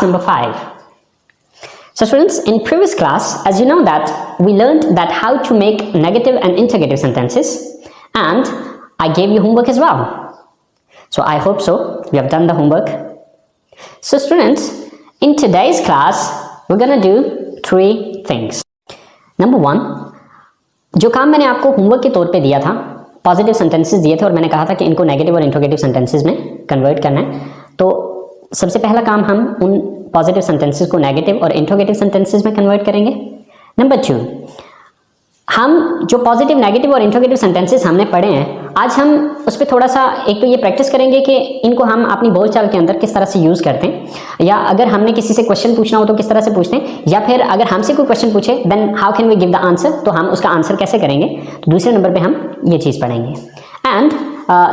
class number 5. So students, in previous class, as you know that we learned that how to make negative and interrogative sentences, and I gave you homework as well. So I hope so you have done the homework. So students, in today's class, we're gonna do 3 things. Number 1, जो काम मैंने आपको homework के तौर पे दिया था, positive sentences दिए थे और मैंने कहा था कि इनको नेगेटिव और इंट्रोगेटिव सेंटेंसेस में कन्वर्ट करना है। तो सबसे पहला काम हम उन पॉजिटिव सेंटेंसेस को नेगेटिव और इंट्रोगेटिव सेंटेंसेस में कन्वर्ट करेंगे। नंबर 2, हम जो पॉजिटिव, नेगेटिव और इंट्रोगेटिव सेंटेंसेस हमने पढ़े हैं, आज हम उस पर थोड़ा सा एक तो ये प्रैक्टिस करेंगे कि इनको हम अपनी बोलचाल के अंदर किस तरह से यूज़ करते हैं, या अगर हमने किसी से क्वेश्चन पूछना हो तो किस तरह से पूछते हैं, या फिर अगर हमसे कोई क्वेश्चन पूछे then how can we give the answer, तो हम उसका आंसर कैसे करेंगे। तो दूसरे नंबर पे हम ये चीज़ पढ़ेंगे। एंड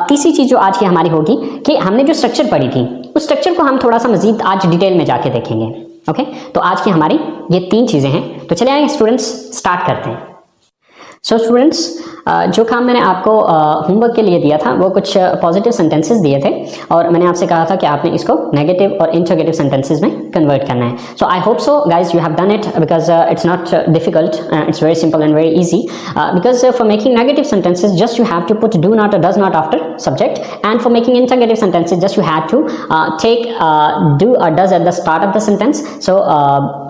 तीसरी चीज़ जो आज की हमारी होगी कि हमने जो स्ट्रक्चर पढ़ी थी उस स्ट्रक्चर को हम थोड़ा सा मजीद आज डिटेल में जाके देखेंगे। ओके, तो आज की हमारी ये 3 चीज़ें हैं। तो चलिए आइए स्टूडेंट्स स्टार्ट करते हैं। सो स्टूडेंट्स, जो काम मैंने आपको होमवर्क के लिए दिया था वो कुछ पॉजिटिव सेंटेंसेस दिए थे और मैंने आपसे कहा था कि आपने इसको नेगेटिव और इंट्रोगेटिव सेंटेंसेस में कन्वर्ट करना है। So I hope so guys you have done it because it's not difficult, it's very simple and very easy because for making negative sentences just you have to put do not और does not after subject, and for making interrogative sentences just you have to take do और does at the start of the sentence. So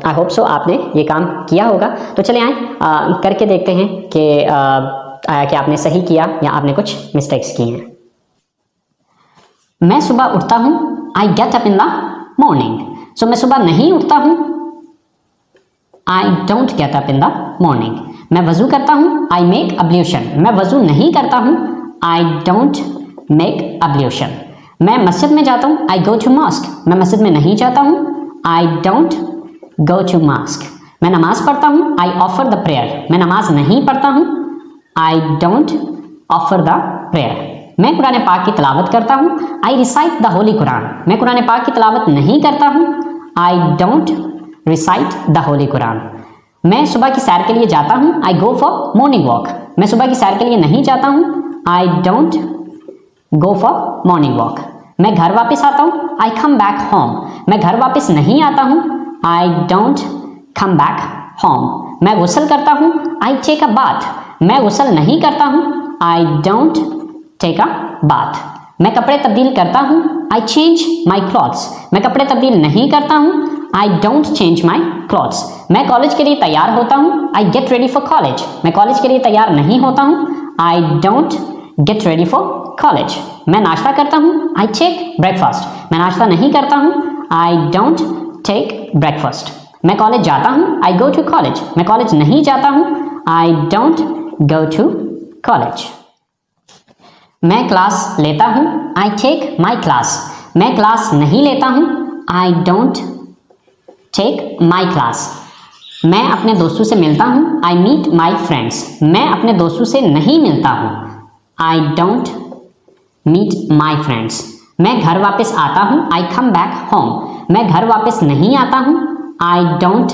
I hope so आपने ये काम किया होगा। तो चलिए आए करके देखते हैं कि कि आपने सही किया या आपने कुछ मिस्टेक्स की हैं। मैं सुबह उठता हूं, I get up in the morning. So मैं सुबह नहीं उठता हूं, I don't get up in the morning. मैं वजू करता हूं, आई मेक अब्ल्यूशन। मैं वजू नहीं करता हूं, आई डोंट मेक अब्ल्यूशन। मैं मस्जिद में जाता हूं, आई गो टू मॉस्क। मैं मस्जिद में नहीं जाता हूं, I don't go to mosque. मैं नमाज पढ़ता हूं, आई ऑफर द प्रेयर। मैं नमाज नहीं पढ़ता हूं, I don't offer the prayer. मैं कुरान पाक की तलावत करता हूं, आई रिसाइट द होली कुरान। मैं कुरान पाक की तलावत नहीं करता हूं, I don't recite the Holi Quran. मैं सुबह की सैर के लिए जाता हूं, I go for morning walk. मैं सुबह की सैर के लिए नहीं जाता हूं, I don't go for morning walk. मैं घर वापस आता हूं, आई कम बैक होम। मैं घर वापस नहीं आता हूं, I don't come back home. मैं गुस्ल करता हूं, आई टेक अ बाथ। मैं गुस्ल नहीं करता हूं, I don't take a bath. मैं कपड़े तब्दील करता हूं, आई चेंज माई क्लॉथ्स। मैं कपड़े तब्दील नहीं करता हूं, I don't change my clothes. मैं कॉलेज के लिए तैयार होता हूं, I get ready for college. मैं कॉलेज के लिए तैयार नहीं होता हूं, I don't get ready for college. मैं नाश्ता करता हूं, आई टेक ब्रेकफास्ट। मैं नाश्ता नहीं करता हूं, आई डोंट टेक ब्रेकफास्ट। मैं कॉलेज जाता हूं, आई गो टू कॉलेज। मैं कॉलेज नहीं जाता हूं, I don't go to college. मैं क्लास लेता हूं, आई टेक माई क्लास। मैं क्लास नहीं लेता हूं, I don't take my class. मैं अपने दोस्तों से मिलता हूं, आई मीट माई फ्रेंड्स। मैं अपने दोस्तों से नहीं मिलता हूं, I don't meet my friends. मैं घर वापस आता हूं, आई कम बैक होम। मैं घर वापस नहीं आता हूं, I don't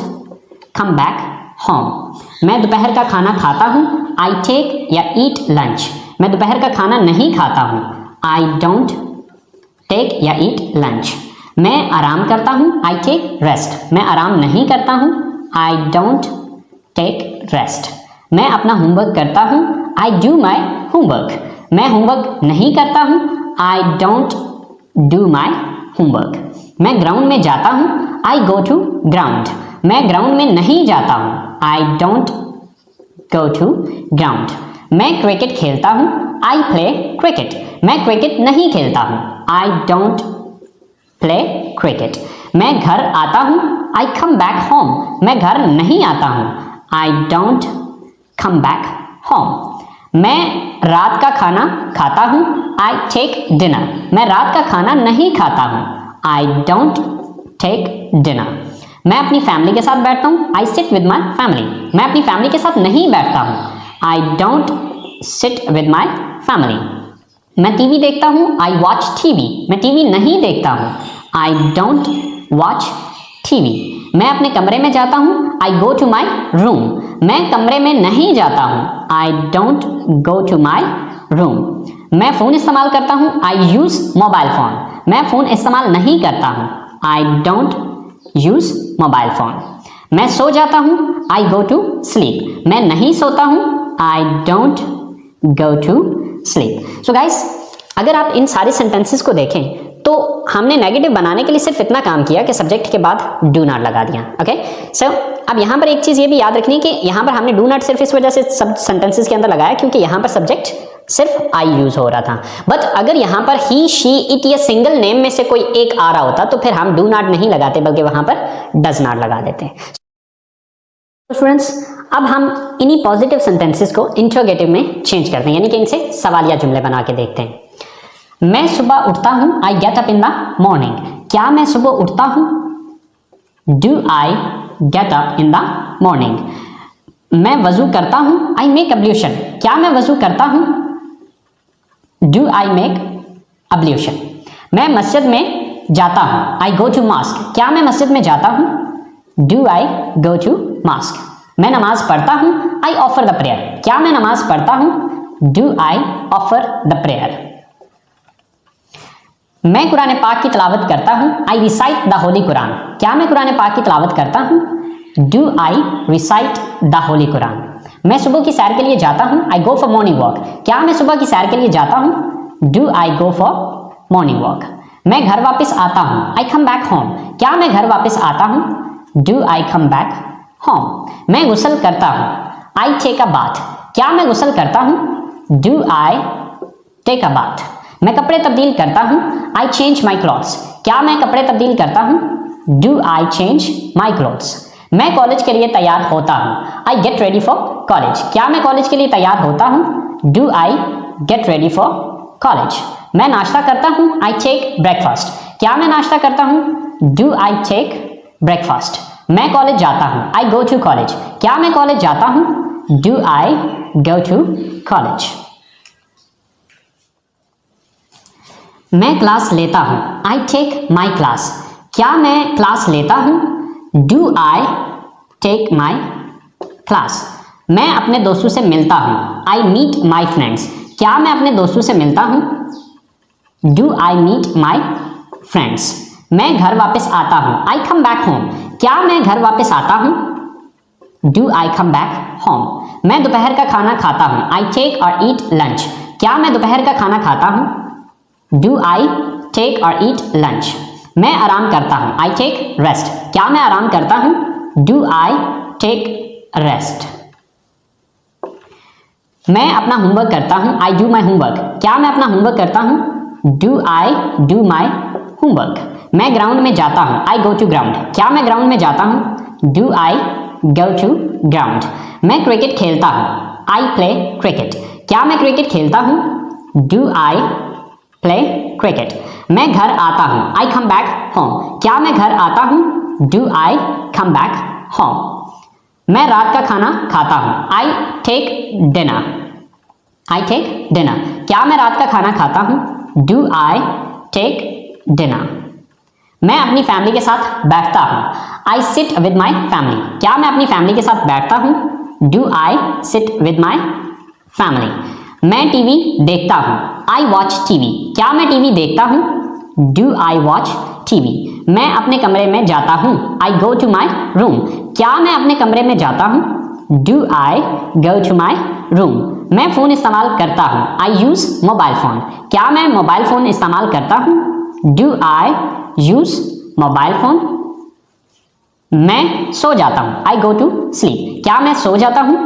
come back home. मैं दोपहर का खाना खाता हूं, आई टेक या ईट लंच। मैं दोपहर का खाना नहीं खाता हूं, आई डोंट टेक या ईट लंच। मैं आराम करता हूं, आई टेक रेस्ट। मैं आराम नहीं करता हूं, आई डोंट टेक रेस्ट। मैं अपना होमवर्क करता हूं, आई डू माई होमवर्क। मैं होमवर्क नहीं करता हूं, I don't do my homework. मैं ग्राउंड में जाता हूं, आई गो टू ग्राउंड। मैं ग्राउंड में नहीं जाता हूं, I don't go to ground. मैं क्रिकेट खेलता हूं, आई प्ले क्रिकेट। मैं क्रिकेट नहीं खेलता हूं, आई डोंट प्ले क्रिकेट। मैं घर आता हूं, आई कम बैक होम। मैं घर नहीं आता हूं, I don't come back home. मैं रात का खाना खाता हूं, आई टेक डिनर। मैं रात का खाना नहीं खाता हूं, आई डोंट टेक डिनर। मैं अपनी फैमिली के साथ बैठता हूँ, आई सिट विद माई फैमिली। मैं अपनी फैमिली के साथ नहीं बैठता हूँ, I don't sit with my family. मैं टीवी देखता हूँ, आई वॉच टीवी। मैं टीवी नहीं देखता हूँ, आई डोंट वॉच टीवी। मैं अपने कमरे में जाता हूँ, आई गो टू माई रूम। मैं कमरे में नहीं जाता हूँ, I don't go to my room. मैं फ़ोन इस्तेमाल करता हूँ, आई यूज़ मोबाइल फ़ोन। मैं फ़ोन इस्तेमाल नहीं करता हूँ, I don't use mobile phone. मैं सो जाता हूं, आई गो टू स्लीप। मैं नहीं सोता हूं, I don't go to sleep. So guys, अगर आप इन सारे सेंटेंसेस को देखें तो हमने नेगेटिव बनाने के लिए सिर्फ इतना काम किया कि सब्जेक्ट के बाद डू नॉट लगा दिया। ओके, सो अब यहां पर एक चीज ये भी याद रखनी है कि यहां पर हमने डू नॉट सिर्फ इस वजह से सब सेंटेंसेस के अंदर लगाया क्योंकि यहां पर सब्जेक्ट सिर्फ आई यूज हो रहा था। बट अगर यहां पर ही, शी, इट या सिंगल नेम में से कोई एक आ रहा होता तो फिर हम डू नॉट नहीं लगाते बल्कि वहां पर डज नॉट लगा देते। स्टूडेंट्स, अब हम इन्हीं पॉजिटिव सेंटेंसेस को इंट्रोगेटिव में चेंज करते हैं, यानी कि इनसे सवालिया जुमले बना के देखते हैं। मैं सुबह उठता हूं, I get up in the morning. क्या मैं सुबह उठता हूं? Do I get up in the morning. मैं वजू करता हूं, आई मेक अब्ल्यूशन। क्या मैं वजू करता हूं? Do I make ablution. मैं मस्जिद में जाता हूं, आई गो टू मॉस्क। क्या मैं मस्जिद में जाता हूं? Do I go to mosque. मैं नमाज पढ़ता हूं, आई ऑफर द प्रेयर। क्या मैं नमाज पढ़ता हूं? Do I offer the prayer. मैं कुरान पाक की तिलावत करता हूं, आई रिसाइट द होली कुरान। क्या मैं कुरान पाक की तिलावत करता हूं? Do I recite the Holi Quran. मैं सुबह की सैर के लिए जाता हूं, I go for morning walk. क्या मैं सुबह की सैर के लिए जाता हूं? Do I go for morning walk. मैं घर वापस आता हूं, आई कम बैक होम। क्या मैं घर वापस आता हूं? Do I come back home. मैं गुस्ल करता हूं, आई टेक अ बाथ। क्या मैं गुस्ल करता हूं? Do I take a bath. मैं कपड़े तब्दील करता हूं, आई चेंज माई क्लॉथ्स। क्या मैं कपड़े तब्दील करता हूं? Do I change my clothes. मैं कॉलेज के लिए तैयार होता हूं, I get ready for college. क्या मैं कॉलेज के लिए तैयार होता हूं? Do I get ready for college. मैं नाश्ता करता हूं, आई टेक ब्रेकफास्ट। क्या मैं नाश्ता करता हूं? Do I take breakfast. मैं कॉलेज जाता हूं, आई गो टू कॉलेज। क्या मैं कॉलेज जाता हूं? Do I go to college. मैं क्लास लेता हूं, आई टेक माई क्लास। क्या मैं क्लास लेता हूं? Do I take my class. मैं अपने दोस्तों से मिलता हूं, आई मीट माई फ्रेंड्स। क्या मैं अपने दोस्तों से मिलता हूं? Do I meet my friends. मैं घर वापस आता हूं, आई कम बैक होम। क्या मैं घर वापस आता हूं? Do I come back home. मैं दोपहर का खाना खाता हूं, आई टेक और ईट लंच। क्या मैं दोपहर का खाना खाता हूं? डू आई टेक और ईट लंच। मैं आराम करता हूं, आई टेक रेस्ट। क्या मैं आराम करता हूं? Do I take rest. मैं अपना होमवर्क करता हूं, आई डू माई होमवर्क। क्या मैं अपना होमवर्क करता हूं? Do I do my homework. मैं ग्राउंड में जाता हूं, आई गो टू ग्राउंड। क्या मैं ग्राउंड में जाता हूं? Do I go to ground. मैं क्रिकेट खेलता हूं, आई प्ले क्रिकेट। क्या मैं क्रिकेट खेलता हूं? Do I play cricket. मैं घर आता हूं, आई कम बैक होम। क्या मैं घर आता हूं? Do I come back home. मैं रात का खाना खाता हूं, I take dinner. I take dinner. क्या मैं रात का खाना खाता हूं? Do I take dinner. मैं अपनी फैमिली के साथ बैठता हूं, I sit with my family. क्या मैं अपनी फैमिली के साथ बैठता हूं? Do I sit with my family. मैं टीवी देखता हूं, आई वॉच टीवी। क्या मैं टीवी देखता हूं? Do I watch TV. मैं अपने कमरे में जाता हूं, I go to my room. क्या मैं अपने कमरे में जाता हूं? Do I go to my room. मैं फोन इस्तेमाल करता हूं, आई यूज मोबाइल फोन। क्या मैं मोबाइल फोन इस्तेमाल करता हूं? Do I use mobile phone. मैं सो जाता हूं, आई गो टू स्लीप। क्या मैं सो जाता हूं?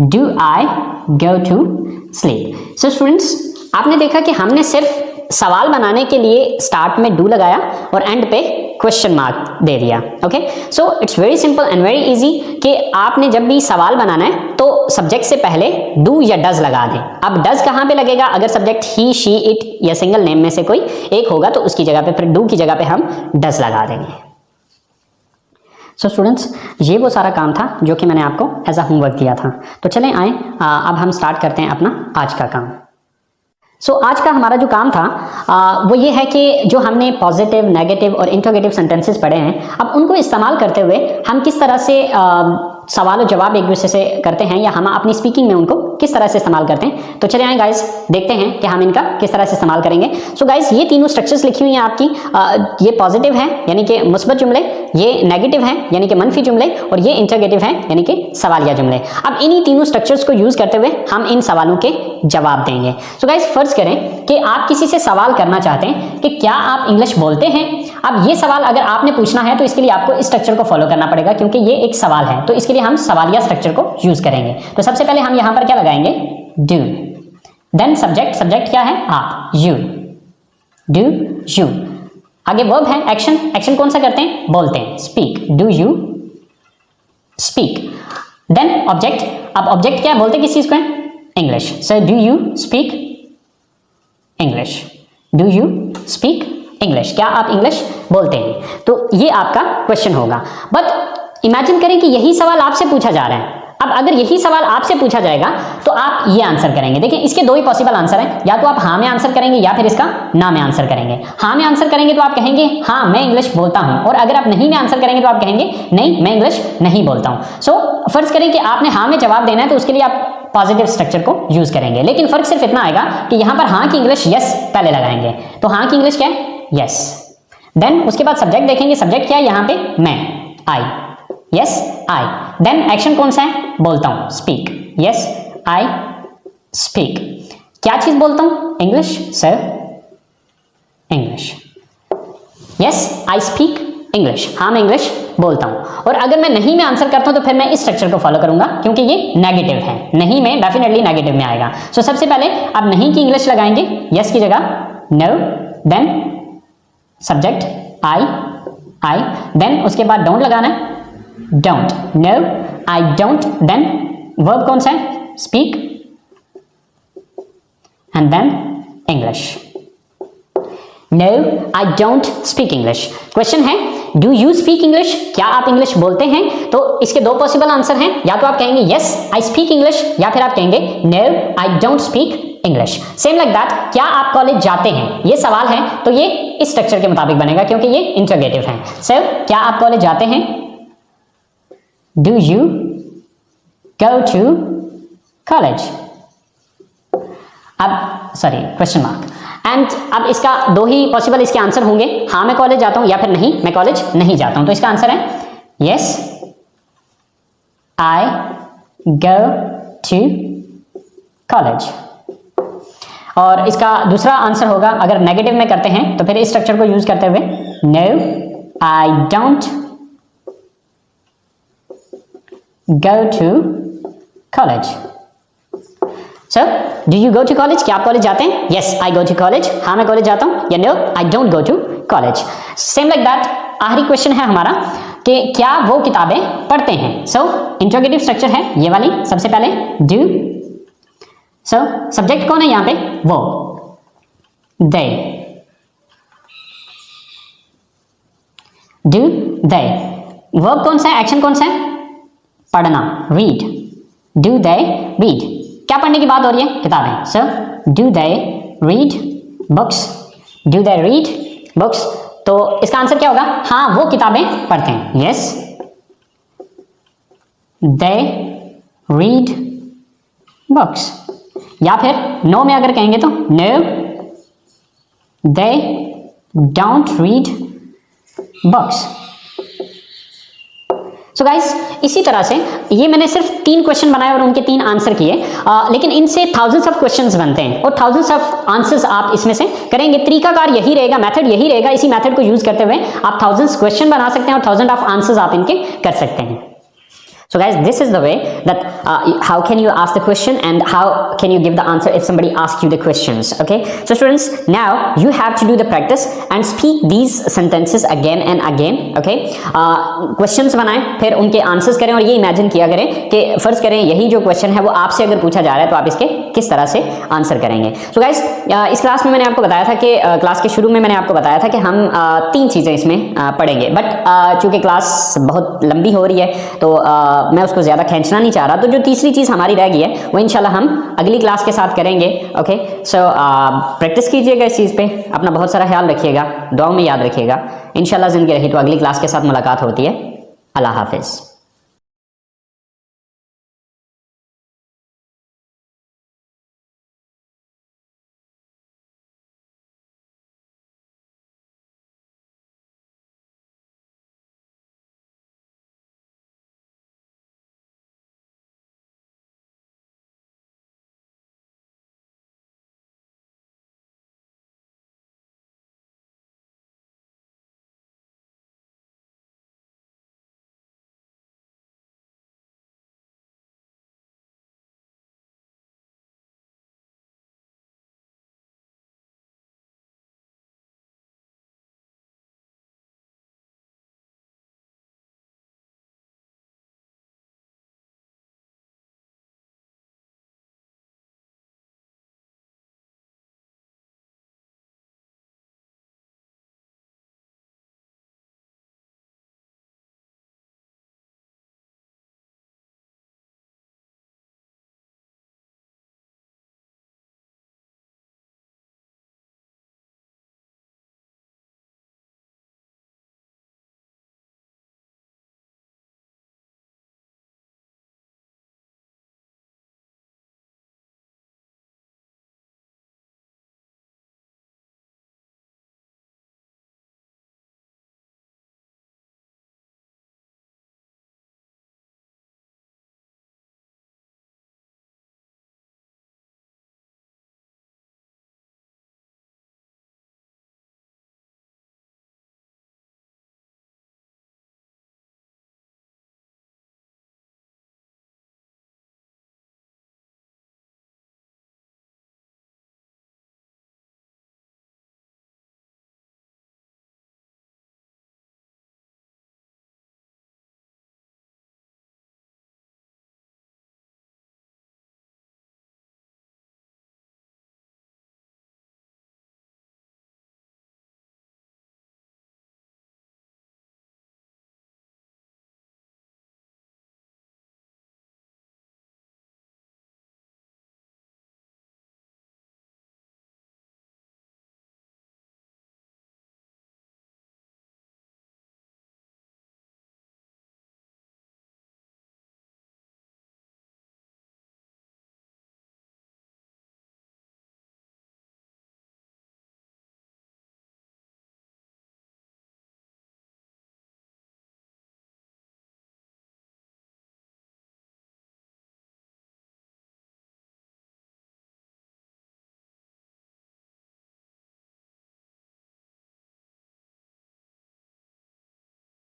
Do I go to sleep. So students, आपने देखा कि हमने सिर्फ सवाल बनाने के लिए स्टार्ट में डू लगाया और एंड पे क्वेश्चन मार्क दे दिया। Okay, so it's very simple and very easy कि आपने जब भी सवाल बनाना है तो सब्जेक्ट से पहले डू या डज लगा दें। अब डज कहाँ पे लगेगा? अगर सब्जेक्ट ही, शी, इट या सिंगल नेम में से कोई एक होगा तो उसकी जगह पे फिर डू की जगह पे हम डज लगा देंगे। सो स्टूडेंट्स, ये वो सारा काम था जो कि मैंने आपको एज अ होमवर्क दिया था। तो चलें आए, अब हम स्टार्ट करते हैं अपना आज का काम। सो आज का हमारा जो काम था वो ये है कि जो हमने पॉजिटिव, नेगेटिव और इंट्रोगेटिव सेंटेंसेस पढ़े हैं, अब उनको इस्तेमाल करते हुए हम किस तरह से सवाल और जवाब एक दूसरे से करते हैं या हम अपनी स्पीकिंग में उनको किस तरह से इस्तेमाल करते हैं। तो चले आए गाइस, देखते हैं कि हम इनका किस तरह से इस्तेमाल करेंगे। सो गाइस, ये तीनों स्ट्रक्चर्स लिखी हुई हैं आपकी। ये पॉजिटिव है यानी कि मुस्बत जुमले, ये नेगेटिव हैं यानी कि मनफी जुमले, और ये इंटरगेटिव हैं यानी कि सवालिया जुमले। अब इन्हीं तीनों स्ट्रक्चर्स को यूज करते हुए हम इन सवालों के जवाब देंगे। सो गाइस, फर्ज करें कि आप किसी से सवाल करना चाहते हैं कि क्या आप इंग्लिश बोलते हैं। अब ये सवाल अगर आपने पूछना है तो इसके लिए आपको इस स्ट्रक्चर को फॉलो करना पड़ेगा, क्योंकि ये एक सवाल है, तो इसके लिए हम सवालिया स्ट्रक्चर को यूज करेंगे। तो सबसे पहले हम यहां पर क्या लगाएंगे, डू, देन सब्जेक्ट, सब्जेक्ट क्या है, आप, यू, डू यू। आगे वर्ब है, एक्शन, एक्शन कौन सा करते हैं, बोलते हैं, speak, do you speak. Then object, अब ऑब्जेक्ट क्या है, बोलते किस चीज को है, English, so do you speak English, do you speak English, क्या आप इंग्लिश बोलते हैं। तो ये आपका क्वेश्चन होगा। बट इमेजिन करें कि यही सवाल आपसे पूछा जा रहा है। अब अगर यही सवाल आपसे पूछा जाएगा तो आप ये आंसर करेंगे। देखिए, इसके दो ही पॉसिबल आंसर हैं, या तो आप हाँ में आंसर करेंगे या फिर इसका ना में आंसर करेंगे। हाँ में आंसर करेंगे तो आप कहेंगे हाँ मैं इंग्लिश बोलता हूं, और अगर आप नहीं में आंसर करेंगे तो आप कहेंगे नहीं मैं इंग्लिश नहीं बोलता हूं। सो फर्ज करें कि आपने हाँ में जवाब देना है, तो उसके लिए आप पॉजिटिव स्ट्रक्चर को यूज करेंगे, लेकिन फर्क सिर्फ इतना आएगा कि यहां पर हाँ की इंग्लिश यस पहले लगाएंगे। तो हाँ की इंग्लिश क्या है, यस। देन उसके बाद सब्जेक्ट देखेंगे, सब्जेक्ट क्या है यहां पे, मैं, आई, यस आई। देन एक्शन कौन सा है, बोलता हूं, स्पीक, यस आई स्पीक। क्या चीज बोलता हूं, English, sir English, yes I speak English, हाँ मैं इंग्लिश बोलता हूं। और अगर मैं नहीं में आंसर करता हूं तो फिर मैं इस स्ट्रक्चर को फॉलो करूंगा, क्योंकि ये नेगेटिव है, नहीं में डेफिनेटली नेगेटिव में आएगा। सो सबसे पहले आप नहीं की इंग्लिश लगाएंगे, यस की जगह no, then subject I, then उसके बाद डोंट लगाना है, don't, no, I don't, then verb कौन सा है, speak, and then English, no, I don't speak English। Question है do you speak English, क्या आप इंग्लिश बोलते हैं। तो इसके दो पॉसिबल आंसर हैं, या तो आप कहेंगे yes I speak English, या फिर आप कहेंगे no I don't speak English। Same like that, क्या आप कॉलेज जाते हैं, ये सवाल है तो ये इस स्ट्रक्चर के मुताबिक बनेगा, क्योंकि ये इंटरोगेटिव है। सो क्या आप कॉलेज जाते हैं, do you go to college। अब सॉरी क्वेश्चन मार्क, एंड अब इसका दो ही पॉसिबल इसके आंसर होंगे, हाँ मैं कॉलेज जाता हूं या फिर नहीं मैं कॉलेज नहीं जाता हूं। तो इसका आंसर है yes I go to college। और इसका दूसरा आंसर होगा, अगर नेगेटिव में करते हैं तो फिर इस स्ट्रक्चर को यूज करते हुए no I don't go to college। So, do you go to college? क्या आप कॉलेज जाते हैं? Yes, I go to college। हाँ मैं कॉलेज जाता हूँ, या No, I don't go to college। Same like that, आखिरी क्वेश्चन है हमारा कि क्या वो किताबें पढ़ते हैं। So, इंट्रोगेटिव स्ट्रक्चर है ये वाली, सबसे पहले do। So, सब्जेक्ट कौन है यहाँ पे, वो, they, do they। वर्ब कौन सा है, एक्शन कौन सा है, पढ़ना, read, do they read। क्या पढ़ने की बात हो रही है, किताबें। सो do they read books, do they read books। तो इसका आंसर क्या होगा, हाँ वो किताबें पढ़ते हैं, yes they read books। या फिर नो में अगर कहेंगे तो no they don't read books। So guys, इसी तरह से ये मैंने सिर्फ 3 क्वेश्चन बनाए और उनके 3 आंसर किए, लेकिन इनसे थाउजेंड्स ऑफ क्वेश्चंस बनते हैं और थाउजेंड्स ऑफ आंसर्स आप इसमें से करेंगे। तरीकाकार यही रहेगा, मेथड यही रहेगा। इसी मेथड को यूज करते हुए आप थाउजेंड्स क्वेश्चन बना सकते हैं और थाउजेंड ऑफ आंसर्स आप इनके कर सकते हैं। So guys, this is the way that how can you ask the question and how can you give the answer if somebody asks you the questions, okay? So students, now you have to do the practice and speak these sentences again and again, okay? Questions बनाएं, फिर उनके answers करें और ये imagine किया करें कि फर्ज करें यही जो क्वेश्चन है वो आपसे अगर पूछा जा रहा है तो आप इसके किस तरह से आंसर करेंगे। So guys, इस क्लास में मैंने आपको बताया था कि क्लास के शुरू में मैंने आपको बताया था कि हम 3 चीज़ें इसमें पढ़ेंगे, बट चूँकि क्लास बहुत लंबी हो रही है तो मैं उसको ज़्यादा खींचना नहीं चाह रहा, तो जो तीसरी चीज़ हमारी रह गई है वो इंशाल्लाह हम अगली क्लास के साथ करेंगे, ओके? सो प्रैक्टिस कीजिएगा इस चीज़ पे, अपना बहुत सारा ख्याल रखिएगा, दुआओं में याद रखिएगा। इंशाल्लाह ज़िंदगी रही तो अगली क्लास के साथ मुलाकात होती है। अल्लाह हाफिज़।